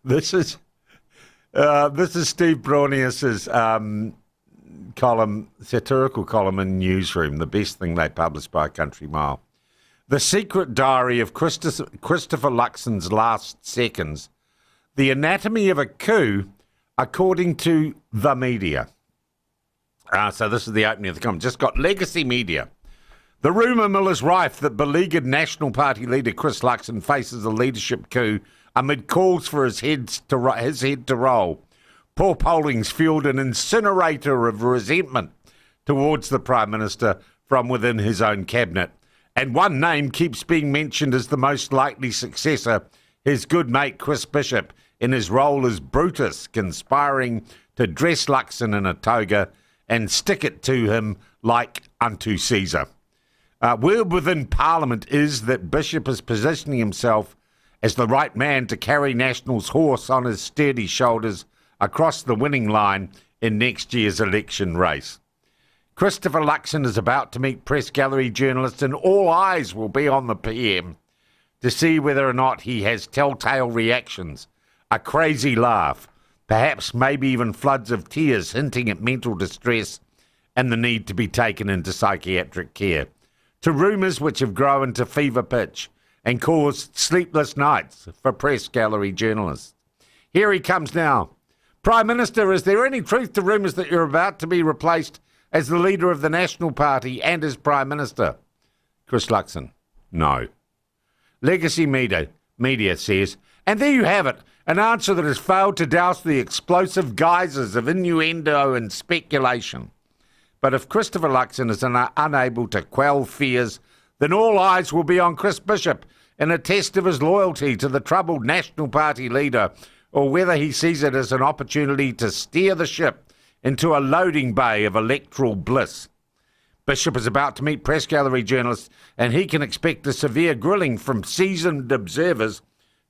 This is Steve Braunias's satirical column in Newsroom, the best thing they published by a country mile. The secret diary of Christopher Luxon's last seconds. The anatomy of a coup, according to the media. So this is the opening of the column. Just got legacy media. The rumour mill is rife that beleaguered National Party leader Chris Luxon faces a leadership coup amid calls for his head to roll. Poor polling's fueled an incinerator of resentment towards the Prime Minister from within his own cabinet. And one name keeps being mentioned as the most likely successor, his good mate Chris Bishop, in his role as Brutus, conspiring to dress Luxon in a toga and stick it to him like unto Caesar. Word within Parliament is that Bishop is positioning himself as the right man to carry National's horse on his sturdy shoulders across the winning line in next year's election race. Christopher Luxon is about to meet press gallery journalists, and all eyes will be on the PM to see whether or not he has telltale reactions, a crazy laugh, perhaps maybe even floods of tears hinting at mental distress and the need to be taken into psychiatric care, to rumours which have grown to fever pitch and caused sleepless nights for press gallery journalists. Here he comes now. Prime Minister, is there any truth to rumours that you're about to be replaced as the leader of the National Party and as Prime Minister? Chris Luxon, no. Legacy media says, and there you have it, an answer that has failed to douse the explosive geysers of innuendo and speculation. But if Christopher Luxon is unable to quell fears, then all eyes will be on Chris Bishop in a test of his loyalty to the troubled National Party leader, or whether he sees it as an opportunity to steer the ship into a loading bay of electoral bliss. Bishop is about to meet press gallery journalists, and he can expect a severe grilling from seasoned observers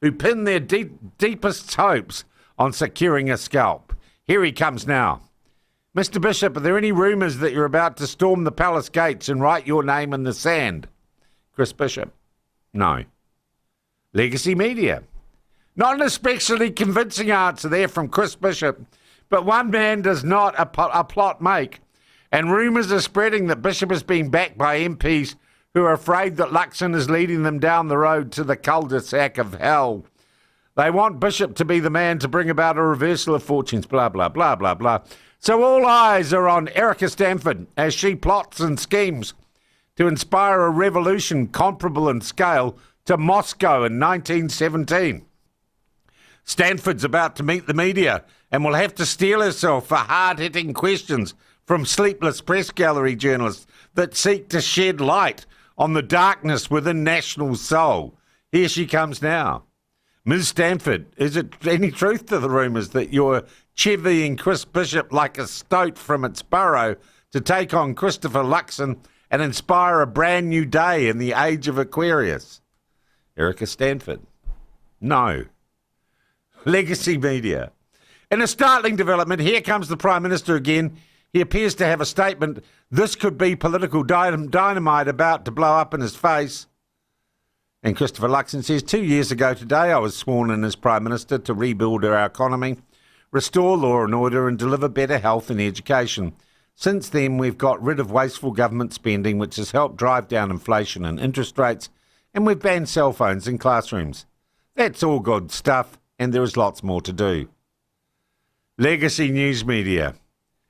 who pin their deepest hopes on securing a scalp. Here he comes now. Mr. Bishop, are there any rumours that you're about to storm the palace gates and write your name in the sand? Chris Bishop, no. Legacy media. Not an especially convincing answer there from Chris Bishop, but one man does not a plot make, and rumours are spreading that Bishop is being backed by MPs who are afraid that Luxon is leading them down the road to the cul-de-sac of hell. They want Bishop to be the man to bring about a reversal of fortunes, blah, blah, blah, blah, blah. So all eyes are on Erica Stanford as she plots and schemes to inspire a revolution comparable in scale to Moscow in 1917. Stanford's about to meet the media and will have to steel herself for hard-hitting questions from sleepless press gallery journalists that seek to shed light on the darkness within National's soul. Here she comes now. Ms. Stanford, is it any truth to the rumours that you're chevying Chris Bishop like a stoat from its burrow to take on Christopher Luxon and inspire a brand new day in the age of Aquarius? Erica Stanford, no. Legacy media. In a startling development, here comes the Prime Minister again. He appears to have a statement. This could be political dynamite about to blow up in his face. And Christopher Luxon says, 2 years ago today, I was sworn in as Prime Minister to rebuild our economy, restore law and order and deliver better health and education. Since then, we've got rid of wasteful government spending, which has helped drive down inflation and interest rates, and we've banned cell phones in classrooms. That's all good stuff, and there is lots more to do. Legacy news media.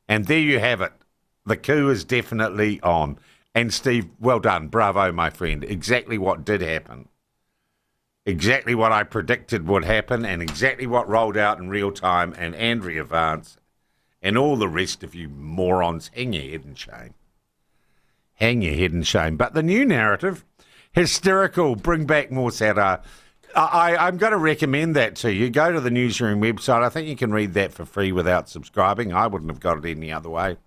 And there you have it. The coup is definitely on. And Steve, well done. Bravo, my friend. Exactly what did happen. Exactly what I predicted would happen and exactly what rolled out in real time. And Andrea Vance and all the rest of you morons, hang your head in shame. Hang your head in shame. But the new narrative, hysterical, bring back more satire. I'm going to recommend that to you. Go to the Newsroom website. I think you can read that for free without subscribing. I wouldn't have got it any other way.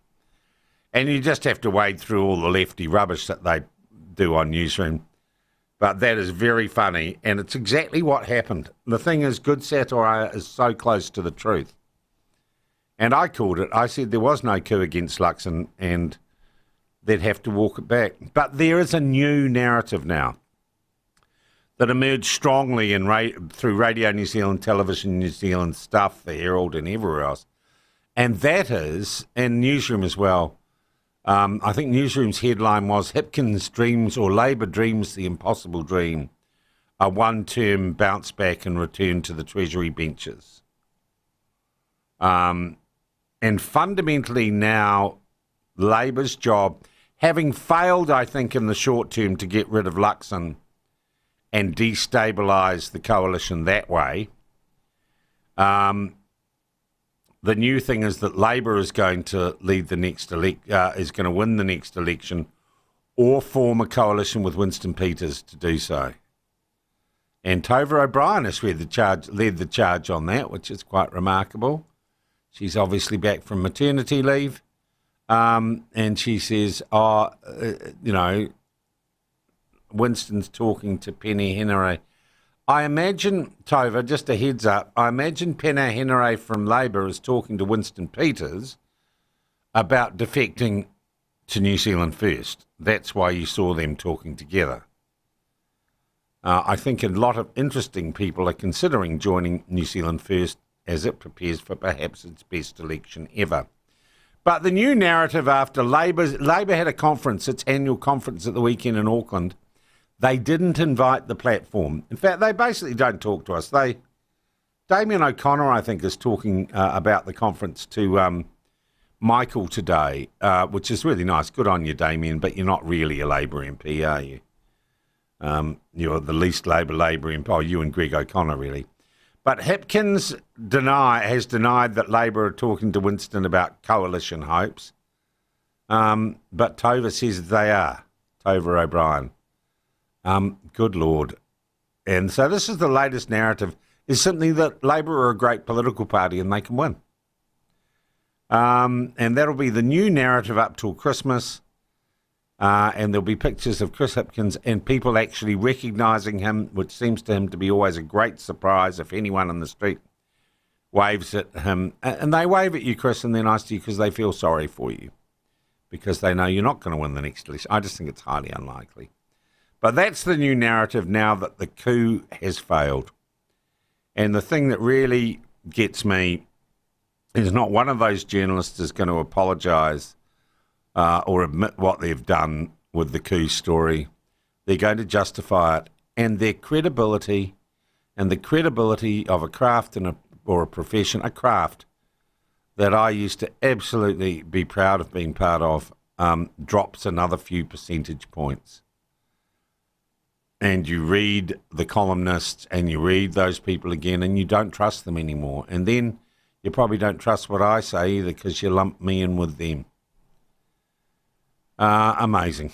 And you just have to wade through all the lefty rubbish that they do on Newsroom. But that is very funny, and it's exactly what happened. The thing is, good satire is so close to the truth. And I called it. I said there was no coup against Luxon, and they'd have to walk it back. But there is a new narrative now. that emerged strongly through Radio New Zealand, Television New Zealand stuff, the Herald and everywhere else. And that is, and Newsroom as well, I think Newsroom's headline was Hipkins dreams or Labour dreams the impossible dream, a one-term bounce back and return to the Treasury benches. And fundamentally now, Labour's job, having failed, I think, in the short term to get rid of Luxon and destabilise the coalition that way, the new thing is that Labour is going to lead the next is going to win the next election, or form a coalition with Winston Peters to do so. And Tova O'Brien has led the charge on that, which is quite remarkable. She's obviously back from maternity leave, and she says, Winston's talking to Penny Henare. I imagine, Tova, just a heads up, I imagine Penny Henare from Labour is talking to Winston Peters about defecting to New Zealand First. That's why you saw them talking together. I think a lot of interesting people are considering joining New Zealand First as it prepares for perhaps its best election ever. But the new narrative after Labour had a conference, its annual conference at the weekend in Auckland. They didn't invite the platform. In fact, they basically don't talk to us. Damien O'Connor, I think, is talking about the conference to Michael today, which is really nice. Good on you, Damien, but you're not really a Labour MP, are you? You're the least Labour MP. Oh, you and Greg O'Connor, really. But Hipkins has denied that Labour are talking to Winston about coalition hopes. But Tova says they are, Tova O'Brien. Good Lord. And so this is the latest narrative, is simply that Labour are a great political party and they can win. And that'll be the new narrative up till Christmas. And there'll be pictures of Chris Hipkins and people actually recognising him, which seems to him to be always a great surprise if anyone in the street waves at him. And they wave at you, Chris, and they're nice to you because they feel sorry for you, because they know you're not going to win the next election. I just think it's highly unlikely. But that's the new narrative now that the coup has failed. And the thing that really gets me is not one of those journalists is going to apologise or admit what they've done with the coup story. They're going to justify it. And their credibility and the credibility of a craft or a profession, a craft that I used to absolutely be proud of being part of, drops another few percentage points. And you read the columnists and you read those people again and you don't trust them anymore. And then you probably don't trust what I say either because you lump me in with them. Amazing.